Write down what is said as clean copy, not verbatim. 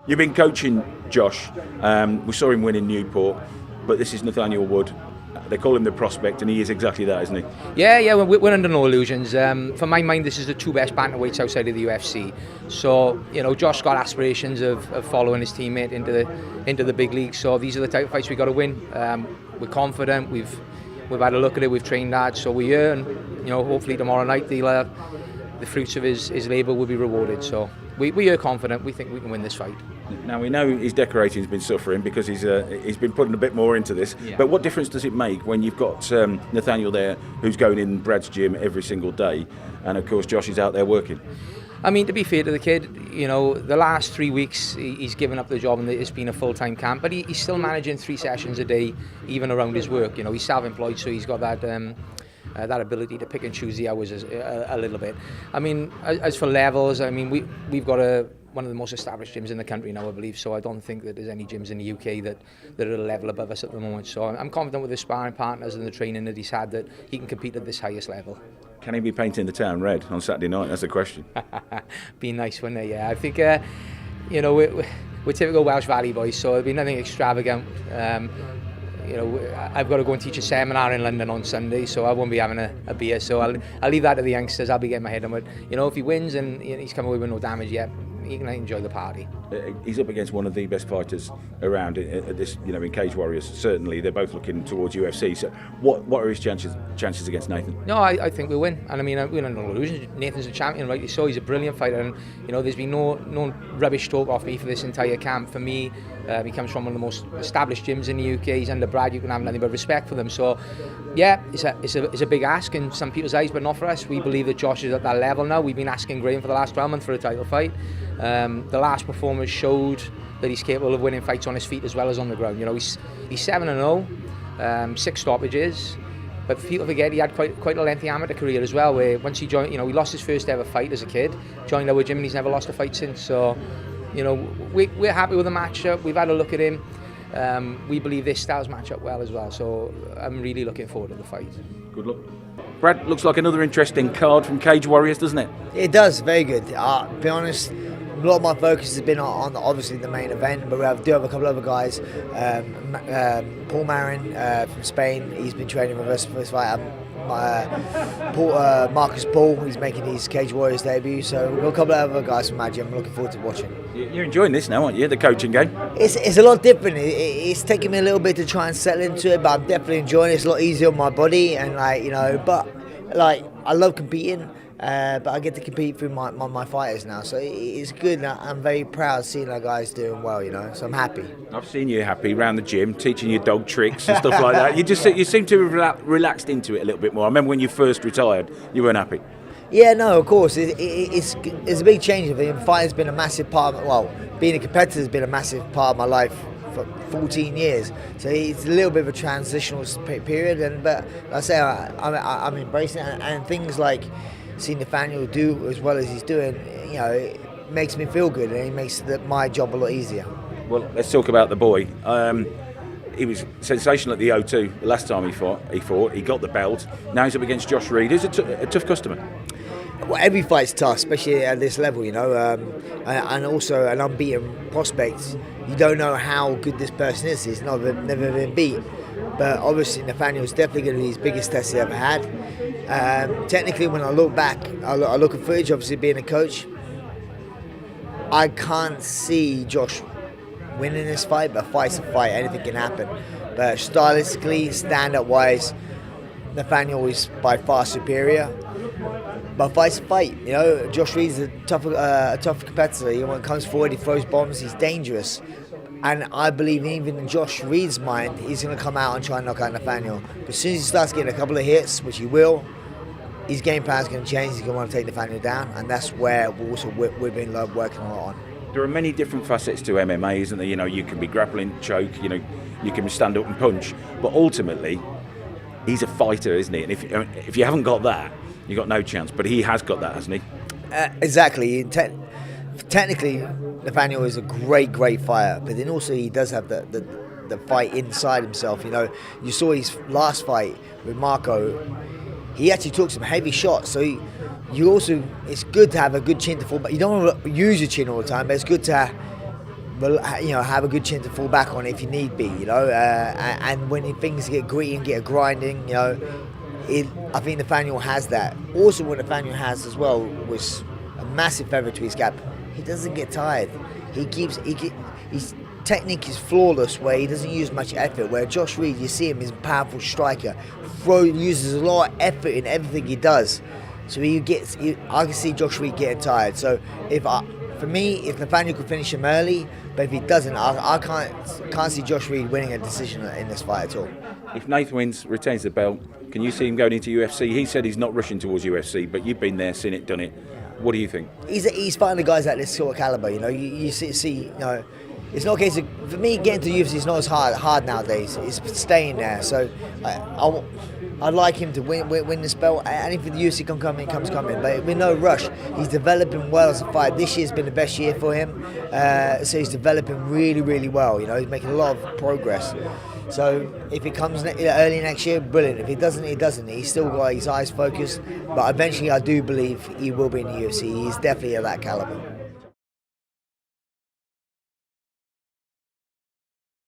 You've been coaching Josh. We saw him win in Newport, but this is Nathaniel Wood. They call him the prospect, and he is exactly that, isn't he? Yeah, we're under no illusions. For my mind, this is the two best bantamweights outside of the UFC. So, Josh got aspirations of following his teammate into the big league. So these are the type of fights we got to win. We're confident. We've had a look at it. We've trained hard. So we're here, and hopefully tomorrow night the fruits of his labour will be rewarded. So we are confident. We think we can win this fight. Now we know his decorating's been suffering because he's been putting a bit more into this. Yeah. But what difference does it make when you've got Nathaniel there, who's going in Brad's gym every single day, and of course Josh is out there working? I mean, to be fair to the kid, the last 3 weeks he's given up the job and it's been a full-time camp, but he's still managing 3 sessions a day, even around his work. He's self-employed, so he's got that ability to pick and choose the hours a little bit. I mean, as for levels, I mean, we've got one of the most established gyms in the country now, I believe, so I don't think that there's any gyms in the UK that are a level above us at the moment. So I'm confident with his sparring partners and the training that he's had that he can compete at this highest level. Can he be painting the town red on Saturday night? That's the question. Be nice, wouldn't it? Yeah, I think, we're typical Welsh Valley boys, so it'll be nothing extravagant. I've got to go and teach a seminar in London on Sunday, so I won't be having a beer. So I'll leave that to the youngsters. I'll be getting my head on it. If he wins and he's come away with no damage yet, he can enjoy the party. He's up against one of the best fighters around at this, in Cage Warriors. Certainly, they're both looking towards UFC. So, what are his chances against Nathan? No, I think we'll win. And I mean, we're not illusions. Nathan's a champion, rightly so. He's a brilliant fighter, and there's been no rubbish talk off me for this entire camp. For me, he comes from one of the most established gyms in the UK. He's under Brad. You can have nothing but respect for them. So, yeah, it's a big ask in some people's eyes, but not for us. We believe that Josh is at that level now. We've been asking Graham for the last 12 months for a title fight. The last performance showed that he's capable of winning fights on his feet as well as on the ground. He's 7-0, 6 stoppages. But people forget he had quite a lengthy amateur career as well, where once he joined, he lost his first ever fight as a kid, joined our gym, and he's never lost a fight since. So, we're happy with the matchup. We've had a look at him. We believe this styles match up well as well. So I'm really looking forward to the fight. Good luck. Brad, looks like another interesting card from Cage Warriors, doesn't it? It does, very good. To be honest, a lot of my focus has been on obviously the main event, but we do have a couple of other guys. Paul Marin from Spain, he's been training with us for this fight. Marcus Paul, he's making his Cage Warriors debut. So we've got a couple of other guys from my gym. I'm looking forward to watching. You're enjoying this now, aren't you? The coaching game. It's a lot different. It's taking me a little bit to try and settle into it, but I'm definitely enjoying it. It's a lot easier on my body, and but I love competing. But I get to compete through my fighters now, so it's good. I'm very proud seeing our guys doing well, so I'm happy. I've seen you happy around the gym, teaching your dog tricks and stuff like that. You seem to have relaxed into it a little bit more. I remember when you first retired, you weren't happy. Yeah, no, of course. It's a big change. Fighting's been a massive part of, being a competitor has been a massive part of my life for 14 years. So it's a little bit of a transitional period, but like I say, I'm embracing it, and things like seeing Nathaniel do as well as he's doing, it makes me feel good, and it makes my job a lot easier. Well, let's talk about the boy. He was sensational at the O2 the last time he fought. He got the belt. Now he's up against Josh Reed, who's a tough customer. Well, every fight's tough, especially at this level, and also an unbeaten prospect. You don't know how good this person is. He's never been beat. But obviously Nathaniel's definitely going to be his biggest test he ever had. Technically, when I look back, I look at footage, obviously being a coach, I can't see Josh winning this fight, but fight's a fight, anything can happen. But stylistically, stand-up-wise, Nathaniel is by far superior. But fight's a fight, Josh Reed's a tough competitor. When it comes forward, he throws bombs, he's dangerous. And I believe even in Josh Reed's mind, he's going to come out and try and knock out Nathaniel. But as soon as he starts getting a couple of hits, which he will, his game plan's going to change. He's going to want to take Nathaniel down, and that's where we've been working a lot on. There are many different facets to MMA, isn't there? You can be grappling, choke, you can stand up and punch. But ultimately, he's a fighter, isn't he? And if you haven't got that, you've got no chance. But he has got that, hasn't he? Exactly. Technically, Nathaniel is a great fighter, but then also he does have the fight inside himself. You saw his last fight with Marco. He actually took some heavy shots, so it's good to have a good chin to fall back. You don't want to use your chin all the time, but it's good to have a good chin to fall back on if you need be, and when things get gritty and get grinding, I think Nathaniel has that. Also, what Nathaniel has as well was a massive feather to his cap. He doesn't get tired. His technique is flawless, where he doesn't use much effort. Where Josh Reed, you see him, he's a powerful striker. Uses a lot of effort in everything he does. So I can see Josh Reed getting tired. So if Nathaniel could finish him early, but if he doesn't, I can't see Josh Reed winning a decision in this fight at all. If Nathan wins, retains the belt, can you see him going into UFC? He said he's not rushing towards UFC, but you've been there, seen it, done it. What do you think? He's fighting the guys at this sort of caliber. You see. It's not a case of, for me, getting to the UFC is not as hard nowadays. It's staying there. So I'd like him to win this belt, and if the UFC can come in, comes coming. But with no rush, he's developing well as a fighter. This year's been the best year for him. So he's developing really, really well. He's making a lot of progress. So if it comes early next year, brilliant. If it doesn't, it doesn't. He's still got his eyes focused. But eventually, I do believe he will be in the UFC. He's definitely of that caliber.